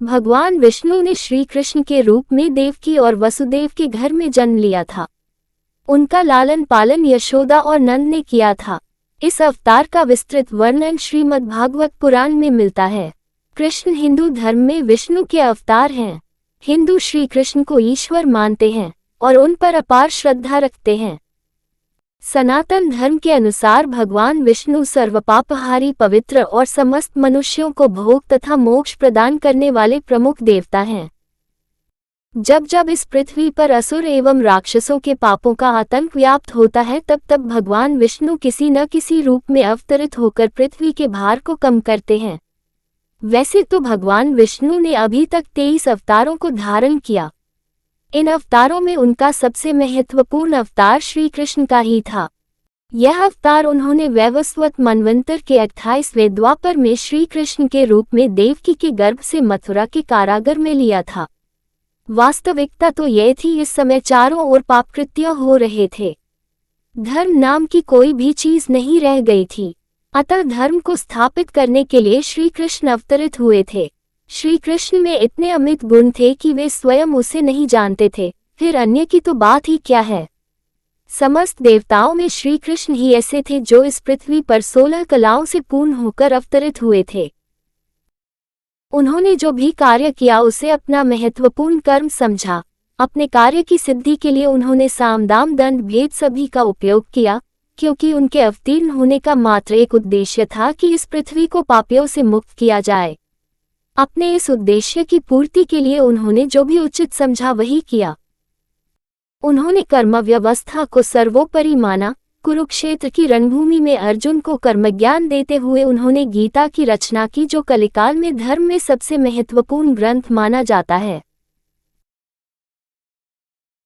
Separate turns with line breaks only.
भगवान विष्णु ने श्री कृष्ण के रूप में देवकी और वसुदेव के घर में जन्म लिया था। उनका लालन पालन यशोदा और नंद ने किया था। इस अवतार का विस्तृत वर्णन श्रीमद् भागवत पुराण में मिलता है। कृष्ण हिंदू धर्म में विष्णु के अवतार हैं। हिंदू श्री कृष्ण को ईश्वर मानते हैं और उन पर अपार श्रद्धा रखते हैं। सनातन धर्म के अनुसार भगवान विष्णु सर्वपापहारी, पवित्र और समस्त मनुष्यों को भोग तथा मोक्ष प्रदान करने वाले प्रमुख देवता हैं। जब जब इस पृथ्वी पर असुर एवं राक्षसों के पापों का आतंक व्याप्त होता है, तब तब भगवान विष्णु किसी न किसी रूप में अवतरित होकर पृथ्वी के भार को कम करते हैं। वैसे तो भगवान विष्णु ने अभी तक 23 अवतारों को धारण किया। इन अवतारों में उनका सबसे महत्वपूर्ण अवतार श्री कृष्ण का ही था। यह अवतार उन्होंने वैवस्वत मनवंतर के 28वें द्वापर में श्री कृष्ण के रूप में देवकी के गर्भ से मथुरा के कारागार में लिया था। वास्तविकता तो यह थी, इस समय चारों ओर पापकृत्य हो रहे थे। धर्म नाम की कोई भी चीज नहीं रह गई थी। अतः धर्म को स्थापित करने के लिए श्री कृष्ण अवतरित हुए थे। श्री कृष्ण में इतने अमित गुण थे कि वे स्वयं उसे नहीं जानते थे, फिर अन्य की तो बात ही क्या है। समस्त देवताओं में श्री कृष्ण ही ऐसे थे जो इस पृथ्वी पर 16 कलाओं से पूर्ण होकर अवतरित हुए थे। उन्होंने जो भी कार्य किया उसे अपना महत्वपूर्ण कर्म समझा। अपने कार्य की सिद्धि के लिए उन्होंने साम दाम दंड भेद सभी का उपयोग किया, क्योंकि उनके अवतीर्ण होने का मात्र एक उद्देश्य था कि इस पृथ्वी को पापियों से मुक्त किया जाए। अपने इस उद्देश्य की पूर्ति के लिए उन्होंने जो भी उचित समझा वही किया। उन्होंने कर्म व्यवस्था को सर्वोपरि माना। कुरुक्षेत्र की रणभूमि में अर्जुन को कर्मज्ञान देते हुए उन्होंने गीता की रचना की, जो कलिकाल में धर्म में सबसे महत्वपूर्ण ग्रंथ माना जाता है।